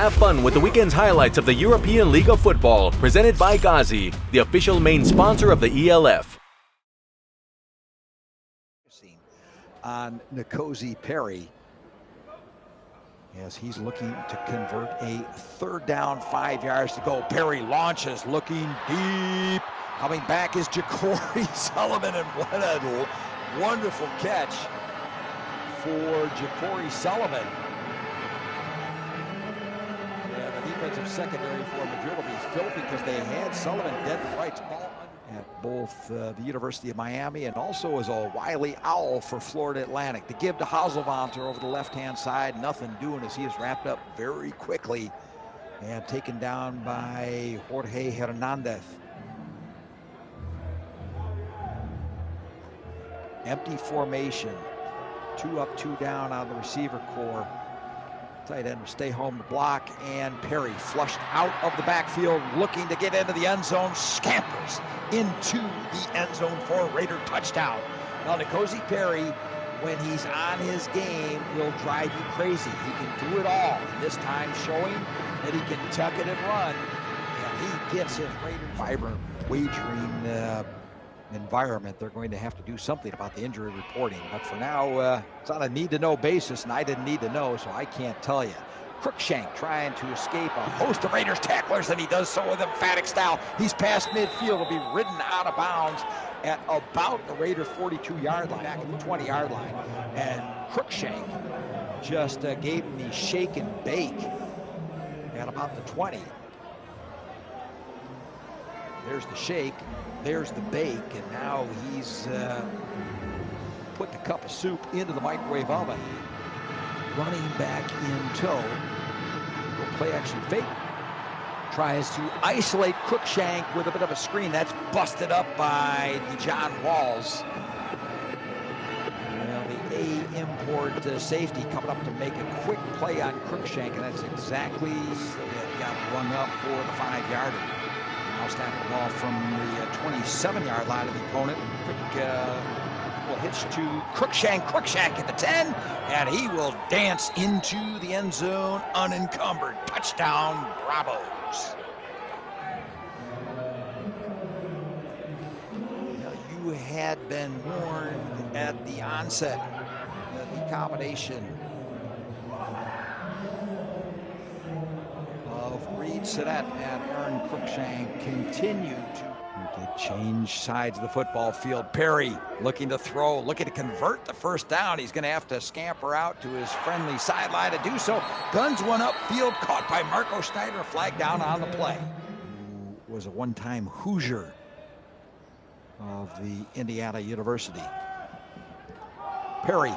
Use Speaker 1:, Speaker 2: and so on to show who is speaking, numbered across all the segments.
Speaker 1: Have fun with the weekend's highlights of the European League of Football, presented by Ghazi, the official main sponsor of the ELF.
Speaker 2: On N'Kosi Perry, as he's looking to convert a third down, 5 yards to go. Perry launches, looking deep. Coming back is Ja'Cory Sullivan, and what a wonderful catch for Ja'Cory Sullivan. Yeah, the defensive secondary for Madrid will be filthy because they had Sullivan dead to rights. Ball at both the University of Miami and also as a wily owl for Florida Atlantic. The give to Hazelwanter over the left-hand side, nothing doing as he is wrapped up very quickly and taken down by Jorge Hernandez. Empty formation, 2 up, 2 down on the receiver core. Tight end will stay home to block, and Perry flushed out of the backfield, looking to get into the end zone, scampers into the end zone for a Raider touchdown. Now, N'Kosi Perry, when he's on his game, will drive you crazy. He can do it all, and this time showing that he can tuck it and run, and he gets his Raider vibrant wagering environment. They're going to have to do something about the injury reporting, but for now it's on a need-to-know basis, and I didn't need to know, so I can't tell you. Crookshank trying to escape a host of Raiders tacklers, and he does so with emphatic style. He's past midfield, will be ridden out of bounds at about the Raider 42-yard line, back at the 20-yard line, and Crookshank just gave him the shake and bake at about the 20. There's the shake, there's the bake, and now he's put the cup of soup into the microwave oven. Running back in tow. Play action fake. Tries to isolate Crookshank with a bit of a screen. That's busted up by John Walls. Well, the A import safety coming up to make a quick play on Crookshank, and that's exactly what got rung up for the 5-yarder. Now snapping the ball from the 27-yard line of the opponent. Quick hitch to Crookshank. Crookshank at the 10, and he will dance into the end zone unencumbered. Touchdown, Bravos. Now, you had been warned at the onset that the combination of Reed Sinnett and Aaron Crookshank continued to change sides of the football field. Perry looking to throw, looking to convert the first down. He's going to have to scamper out to his friendly sideline to do so. Guns one upfield, caught by Marco Schneider, flag down on the play. Who was a one-time Hoosier of the Indiana University. Perry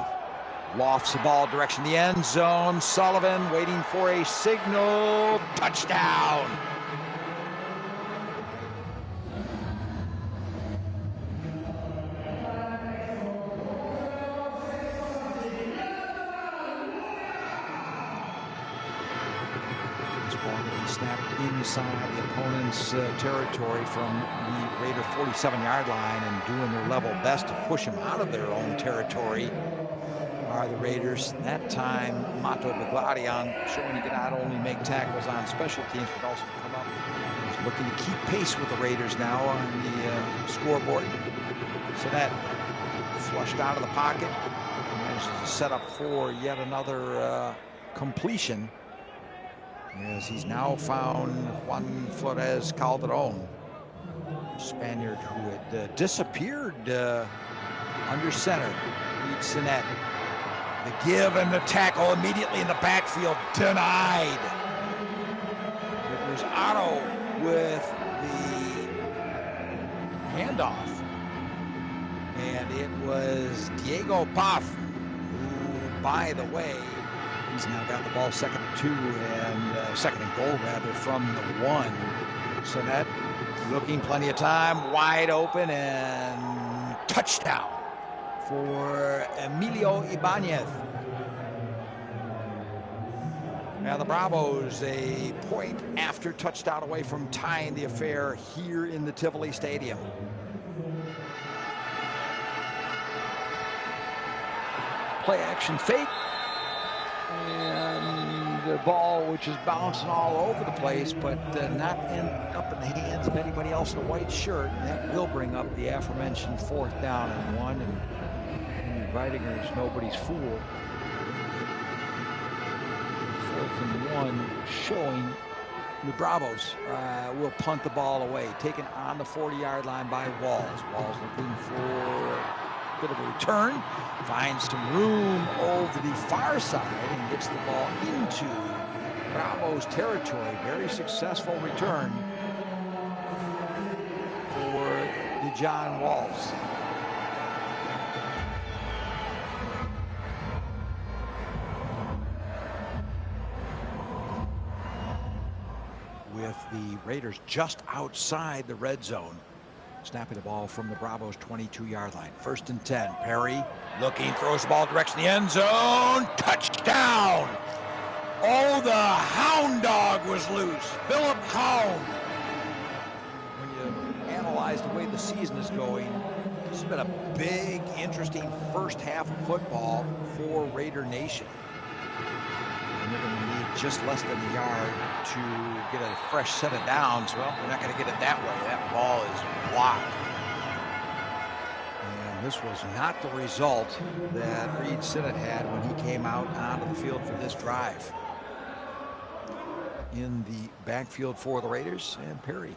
Speaker 2: lofts the ball direction the end zone. Sullivan waiting for a signal. Touchdown. Snapped inside the opponent's territory from the Raider 47-yard line, and doing their level best to push them out of their own territory are the Raiders. That time, Mato Bagladian showing he can not only make tackles on special teams, but also come up. He's looking to keep pace with the Raiders now on the scoreboard. So that flushed out of the pocket. Manages to set up for yet another completion, as he's now found Juan Flores Calderon, Spaniard who had disappeared under center. Reed Sinnett. The give and the tackle immediately in the backfield, denied. It was Otto with the handoff. And it was Diego Paz, who, by the way, he's now got the ball second and 2, and second and goal rather, from the 1. So that looking plenty of time, wide open, and touchdown for Emilio Ibanez. Now the Bravos a point after touchdown away from tying the affair here in the Tivoli Stadium. Play action fake. And ball which is bouncing all over the place, but not end up in the hands of anybody else in a white shirt. And that will bring up the aforementioned 4th down and 1, and Weidiger's nobody's fool. 4th and 1 showing the Bravos will punt the ball away, taken on the 40-yard line by Walls. Walls looking for a bit of a return, finds some room over the far side and gets the ball into Bravos territory. Very successful return for the John Walls. With the Raiders just outside the red zone. Snapping the ball from the Bravos 22-yard line. 1st and 10. Perry looking, throws the ball direction the end zone. Touchdown! Oh, the hound dog was loose. Philip Hound. When you analyze the way the season is going, this has been a big, interesting first half of football for Raider Nation. And they're going to need just less than a yard to get a fresh set of downs. Well, they're not going to get it that way. That ball is blocked. And this was not the result that Reed Sinnott had when he came out onto the field for this drive. In the backfield for the Raiders, and Perry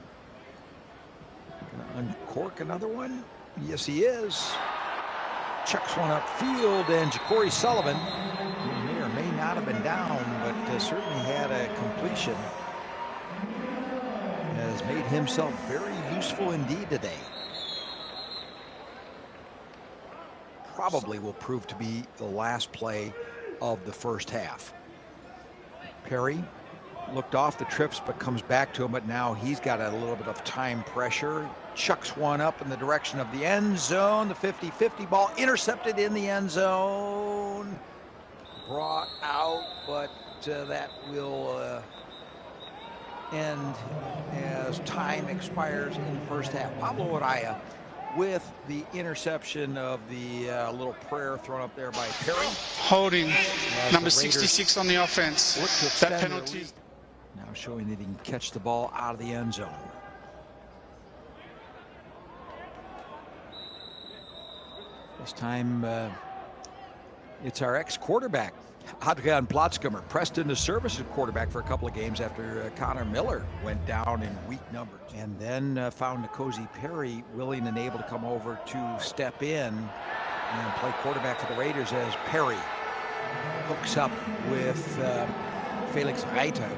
Speaker 2: going to uncork another one. Yes, he is. Chucks one upfield, and Ja'Cory Sullivan, who may or may not have been down, but certainly had a completion, has made himself very useful indeed today. Probably will prove to be the last play of the first half. Perry looked off the trips but comes back to him, but now he's got a little bit of time pressure. Chucks one up in the direction of the end zone. The 50-50 ball intercepted in the end zone. Brought out, but that will end as time expires in the first half. Pablo Araya with the interception of the little prayer thrown up there by Perry.
Speaker 3: Holding number 66 on the offense. That penalty.
Speaker 2: Now showing that he can catch the ball out of the end zone. This time it's our ex-quarterback, Adrian Platzkummer, pressed into service as quarterback for a couple of games after Connor Miller went down in weak numbers. And then found N'Kosi Perry willing and able to come over to step in and play quarterback for the Raiders as Perry hooks up with Felix Reiter.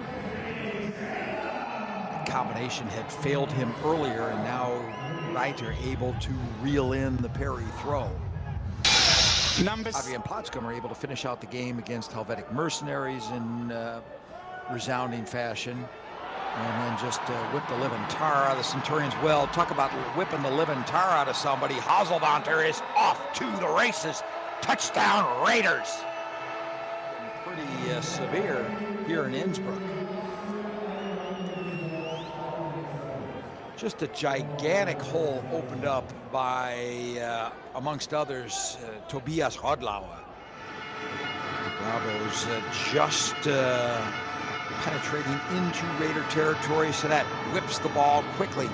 Speaker 2: The combination had failed him earlier, and now Reiter able to reel in the Perry throw. Adrian Platzkummer able to finish out the game against Helvetic Mercenaries in resounding fashion. And then just whip the living tar out of the Centurions. Well, talk about whipping the living tar out of somebody. Hazelbanter is off to the races. Touchdown Raiders. Pretty severe here in Innsbruck. Just a gigantic hole opened up by, amongst others, Tobias Rodlauer. The Bravos just penetrating into Raider territory, so that whips the ball quickly.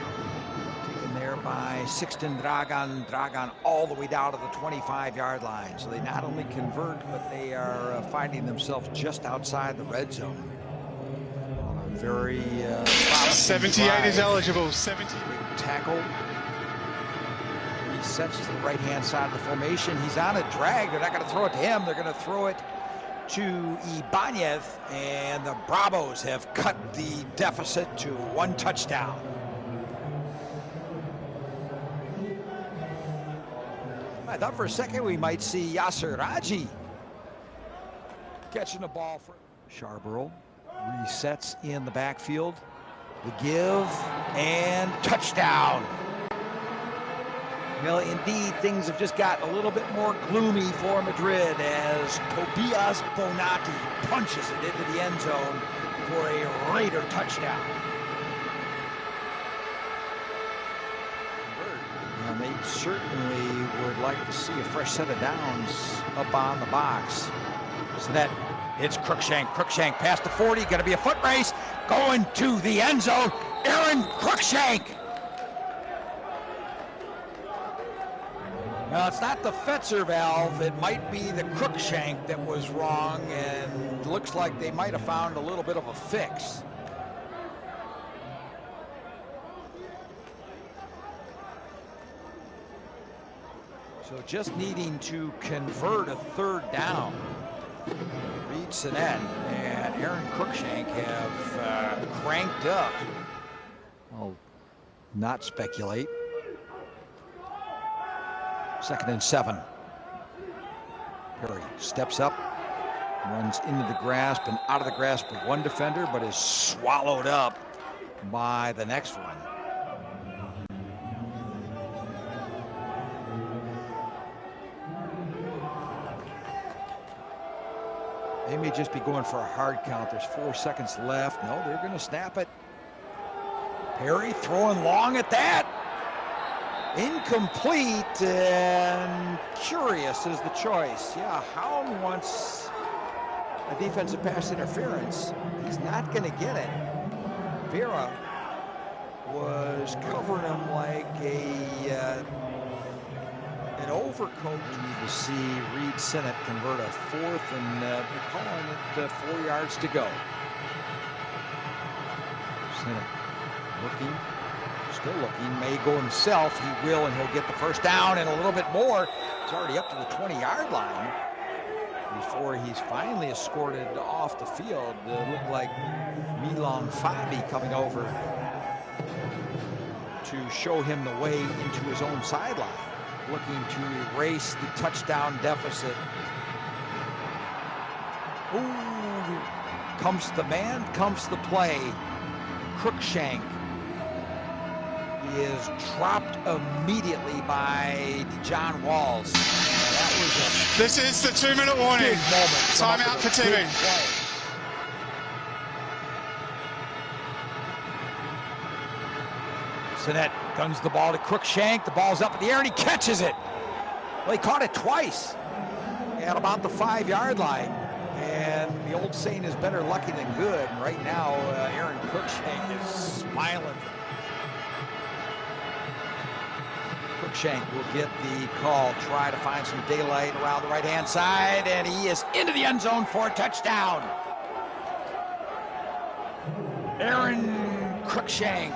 Speaker 2: Taken there by Sixten Dragan. Dragan all the way down to the 25-yard line. So they not only convert, but they are finding themselves just outside the red zone. Very
Speaker 3: 78 drive. Is eligible. 70.
Speaker 2: Big tackle. He sets to the right-hand side of the formation. He's on a drag. They're not going to throw it to him. They're going to throw it to Ibanez, and the Bravos have cut the deficit to 1 touchdown. I thought for a second we might see Yasser Raji catching the ball for Charborough. Resets in the backfield. The give and touchdown. Well, indeed, things have just got a little bit more gloomy for Madrid as Tobias Bonatti punches it into the end zone for a Raider touchdown. And they certainly would like to see a fresh set of downs up on the box. So that It's Cruikshank. Cruikshank past the 40. Going to be a foot race. Going to the end zone. Aaron Cruikshank. Well, it's not the Fetzer valve. It might be the Cruikshank that was wrong, and looks like they might have found a little bit of a fix. So just needing to convert a third down. Reed Sinnett and Aaron Cruikshank have cranked up. I'll not speculate. 2nd and 7. Perry steps up, runs into the grasp and out of the grasp of one defender, but is swallowed up by the next one. They may just be going for a hard count. There's 4 seconds left. No, they're going to snap it. Perry throwing long at that. Incomplete, and curious is the choice. Yeah, Hound wants a defensive pass interference. He's not going to get it. Vera was covering him like an overcoat. You need to see Reed Sinnett convert a 4th, and they're calling it 4 yards to go. Sinnett looking. Still looking, may go himself. He will, and he'll get the first down and a little bit more. He's already up to the 20-yard line before he's finally escorted off the field. Looked like Milan Fabi coming over to show him the way into his own sideline, looking to erase the touchdown deficit. Ooh, comes the man, comes the play. Cruikshank is dropped immediately by John Walls. That was
Speaker 3: This is the 2-minute warning.
Speaker 2: big moment.
Speaker 3: Timeout for TV.
Speaker 2: Sinnett guns the ball to Cruikshank. The ball's up in the air, and he catches it. Well, he caught it twice at about the 5-yard line. And the old saying is better lucky than good. And right now, Aaron Cruikshank is smiling. Cruikshank will get the call, try to find some daylight around the right-hand side, and he is into the end zone for a touchdown. Aaron Cruikshank.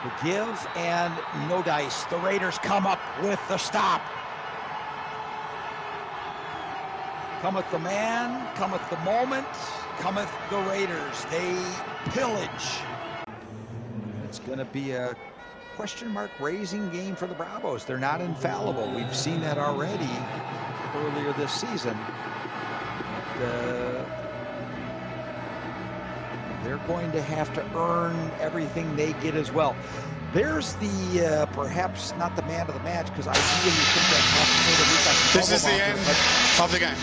Speaker 2: The give and no dice. The Raiders come up with the stop. Cometh the man, cometh the moment, cometh the Raiders. They pillage. It's going to be a question mark raising game for the Bravos. They're not infallible. We've seen that already earlier this season. They're going to have to earn everything they get as well. There's the perhaps not the man of the match, because I really think that
Speaker 3: This is the end of the game.